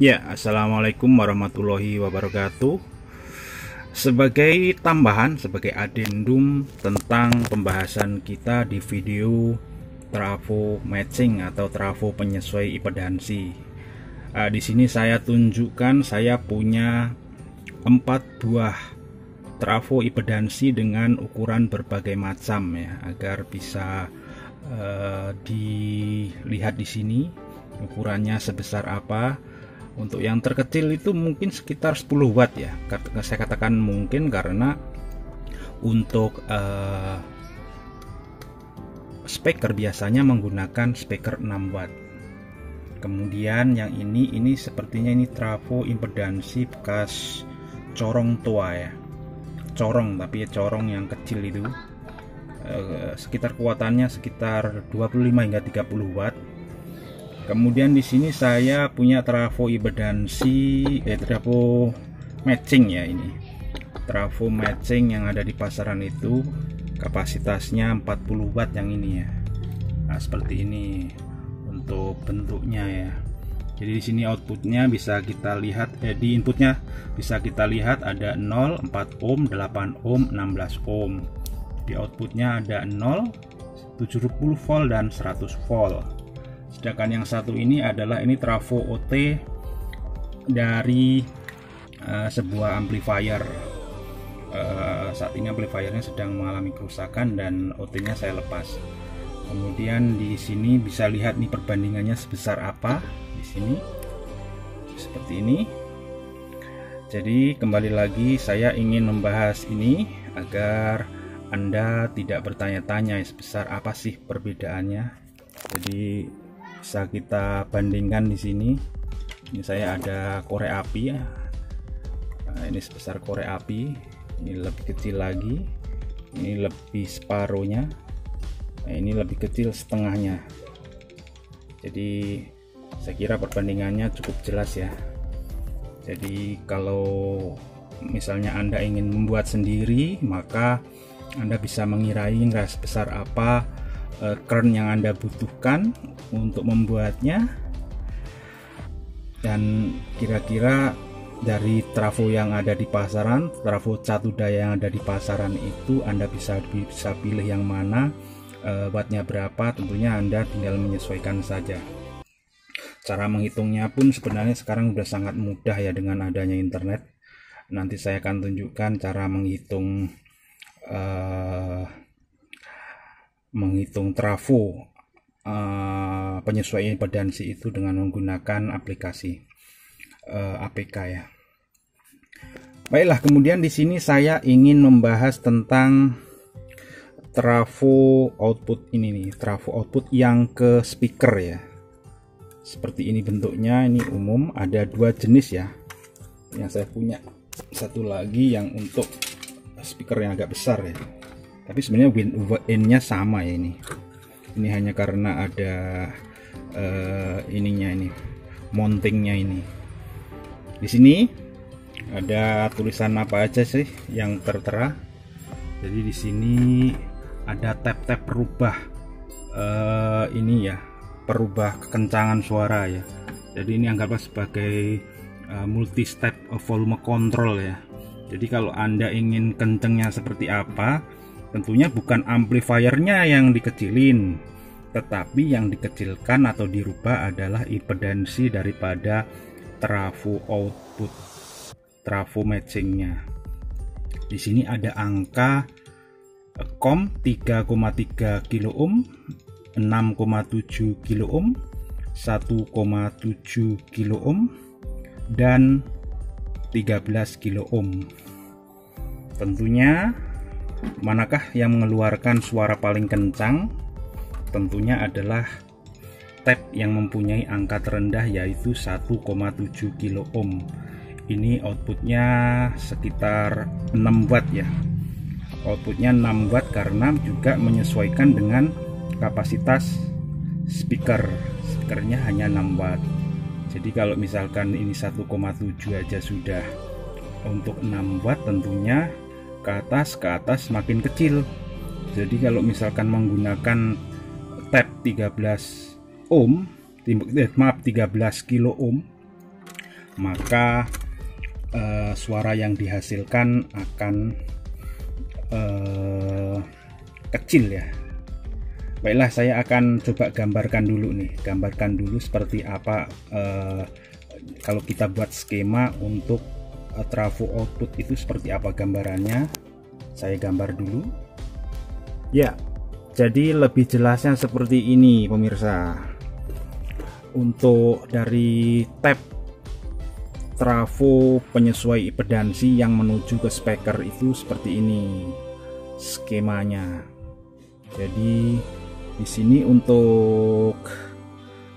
Ya, assalamualaikum warahmatullahi wabarakatuh. Sebagai tambahan, sebagai adendum tentang pembahasan kita di video trafo matching atau trafo penyesuai impedansi. Di sini saya tunjukkan saya punya 4 buah trafo impedansi dengan ukuran berbagai macam ya, agar bisa dilihat di sini ukurannya sebesar apa. Untuk yang terkecil itu mungkin sekitar 10 watt ya. Saya katakan mungkin karena untuk speaker biasanya menggunakan speaker 6 watt. Kemudian yang ini sepertinya ini trafo impedansi bekas corong tua ya. Corong, tapi ya corong yang kecil itu. Sekitar kuatannya sekitar 25 hingga 30 watt. Kemudian di sini saya punya trafo impedansi, trafo matching ya ini. Trafo matching yang ada di pasaran itu kapasitasnya 40 watt yang ini ya. Nah, seperti ini untuk bentuknya ya. Jadi di sini outputnya bisa kita lihat, di inputnya bisa kita lihat ada 0, 4 ohm, 8 ohm, 16 ohm. Di outputnya ada 0, 70 volt dan 100 volt. Sedangkan yang satu ini adalah trafo OT dari sebuah amplifier. Saat ini amplifiernya sedang mengalami kerusakan dan OT-nya saya lepas. Kemudian di sini bisa lihat nih perbandingannya sebesar apa di sini. Seperti ini. Jadi kembali lagi saya ingin membahas ini agar Anda tidak bertanya-tanya sebesar apa sih perbedaannya. Jadi bisa kita bandingkan di sini. Ini saya ada korek api ya. Nah, ini sebesar korek api. Ini lebih kecil lagi. Ini lebih separuhnya. Nah, ini lebih kecil setengahnya. Jadi saya kira perbandingannya cukup jelas ya. Jadi kalau misalnya Anda ingin membuat sendiri, maka Anda bisa mengira sebesar apa current yang Anda butuhkan untuk membuatnya, dan kira-kira dari trafo yang ada di pasaran, trafo catu daya yang ada di pasaran itu Anda bisa pilih yang mana, wattnya berapa. Tentunya Anda tinggal menyesuaikan saja. Cara menghitungnya pun sebenarnya sekarang sudah sangat mudah ya dengan adanya internet. Nanti saya akan tunjukkan cara menghitung trafo penyesuaian impedansi itu dengan menggunakan aplikasi APK ya. Baiklah, kemudian di sini saya ingin membahas tentang trafo output ini nih, trafo output yang ke speaker ya. Seperti ini bentuknya, ini umum, ada 2 jenis ya. Yang saya punya satu lagi yang untuk speaker yang agak besar ya. Tapi sebenarnya win-nya sama ya ini. Ini hanya karena ada ininya ini, mountingnya ini. Di sini ada tulisan apa aja sih yang tertera. Jadi di sini ada tab-tab perubah ini ya, perubah kekencangan suara ya. Jadi ini anggaplah sebagai multi step volume control ya. Jadi kalau Anda ingin kencengnya seperti apa, tentunya bukan amplifiernya yang dikecilin, tetapi yang dikecilkan atau dirubah adalah impedansi daripada trafo output, trafo matchingnya. Di sini ada angka COM 3,3 kilo ohm, 6,7 kilo ohm, 1,7 kilo ohm, dan 13 kilo ohm. Tentunya manakah yang mengeluarkan suara paling kencang? Tentunya adalah tab yang mempunyai angka terendah, yaitu 1,7 kilo ohm. Ini outputnya sekitar 6 watt ya. Outputnya 6 watt karena juga menyesuaikan dengan kapasitas speaker. Speakernya hanya 6 watt. Jadi kalau misalkan ini 1,7 aja sudah untuk 6 watt, tentunya ke atas makin kecil. Jadi kalau misalkan menggunakan tab 13 ohm, 13 kilo ohm, maka suara yang dihasilkan akan kecil ya. Baiklah, saya akan coba gambarkan dulu seperti apa kalau kita buat skema untuk trafo output itu seperti apa gambarannya. Saya gambar dulu ya. Jadi lebih jelasnya seperti ini pemirsa. Untuk dari tab trafo penyesuai impedansi yang menuju ke speaker itu seperti ini skemanya. Jadi di sini untuk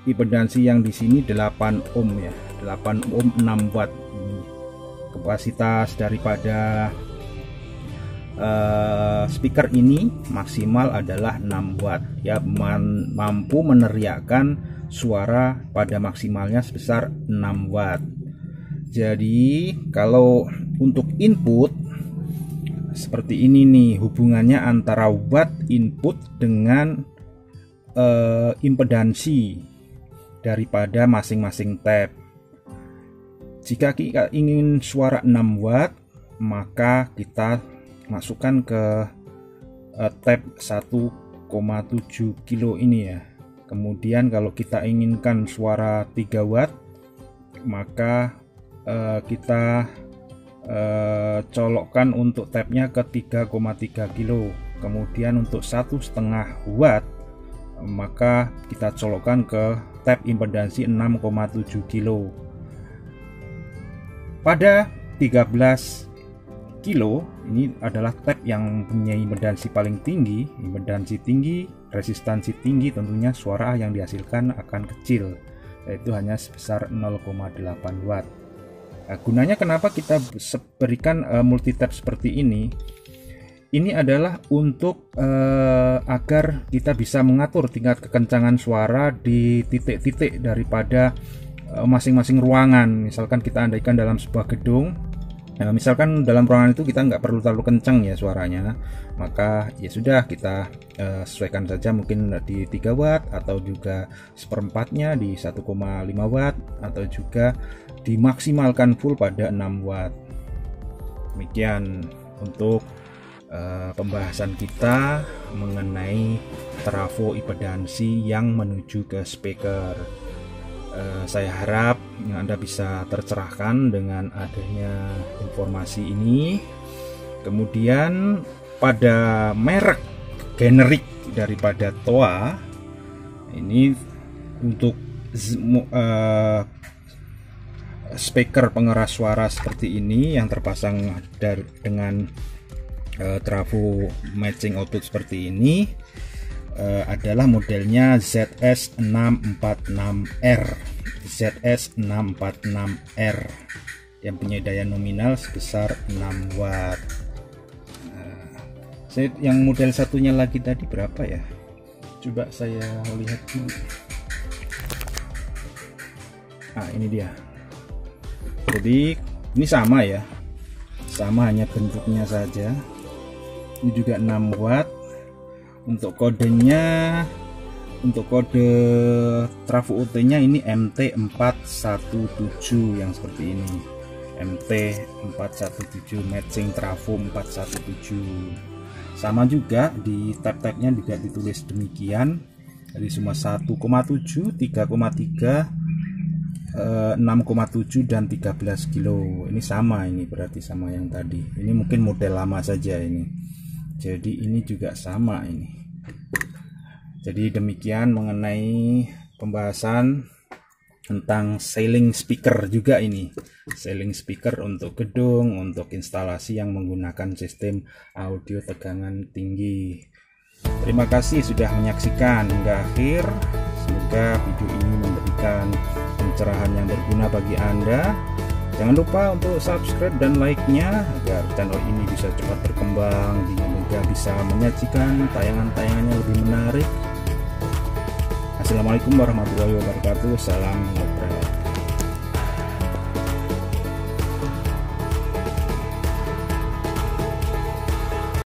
impedansi yang di sini 8 ohm ya, 8 ohm 6 watt. Kapasitas daripada speaker ini maksimal adalah 6 watt ya, mampu meneriakkan suara pada maksimalnya sebesar 6 watt. Jadi kalau untuk input seperti ini nih hubungannya antara watt input dengan impedansi daripada masing-masing tab. Jika kita ingin suara 6 watt, maka kita masukkan ke tab 1,7 kilo ini ya. Kemudian kalau kita inginkan suara 3 watt, maka kita colokkan untuk tabnya ke 3,3 kilo. Kemudian untuk 1,5 watt, maka kita colokkan ke tab impedansi 6,7 kilo. Pada 13 kilo ini adalah tab yang punya impedansi paling tinggi, impedansi tinggi, resistansi tinggi, tentunya suara yang dihasilkan akan kecil, yaitu hanya sebesar 0,8 watt. Nah, gunanya kenapa kita berikan multi tab seperti ini? Ini adalah untuk agar kita bisa mengatur tingkat kekencangan suara di titik-titik daripada masing-masing ruangan. Misalkan kita andaikan dalam sebuah gedung, misalkan dalam ruangan itu kita nggak perlu terlalu kencang ya suaranya, maka ya sudah kita sesuaikan saja, mungkin di 3 watt atau juga seperempatnya di 1,5 watt atau juga dimaksimalkan full pada 6 watt. Demikian untuk pembahasan kita mengenai trafo impedansi yang menuju ke speaker. Saya harap Anda bisa tercerahkan dengan adanya informasi ini. Kemudian pada merek generik daripada TOA ini untuk speaker pengeras suara seperti ini yang terpasang dengan trafo matching output seperti ini adalah modelnya ZS646R. ZS646R yang punya daya nominal sebesar 6 watt. Yang model satunya lagi tadi berapa ya? Coba saya lihat dulu. Nah, ini dia. Jadi ini sama ya, sama, hanya bentuknya saja. Ini juga 6 watt. Untuk kodenya, untuk kode trafo OT nya ini MT417 yang seperti ini, MT417 matching trafo 417. Sama juga di tab-tabnya juga ditulis demikian, dari semua 1,7, 3,3, 6,7 dan 13 kilo. Ini sama, ini berarti sama yang tadi. Ini mungkin model lama saja ini. Jadi ini juga sama ini. Jadi demikian mengenai pembahasan tentang ceiling speaker juga ini. Ceiling speaker untuk gedung, untuk instalasi yang menggunakan sistem audio tegangan tinggi. Terima kasih sudah menyaksikan hingga akhir. Semoga video ini memberikan pencerahan yang berguna bagi Anda. Jangan lupa untuk subscribe dan like-nya agar channel ini bisa cepat berkembang, juga bisa menyajikan tayangan-tayangannya lebih menarik. Assalamualaikum warahmatullahi wabarakatuh. Salam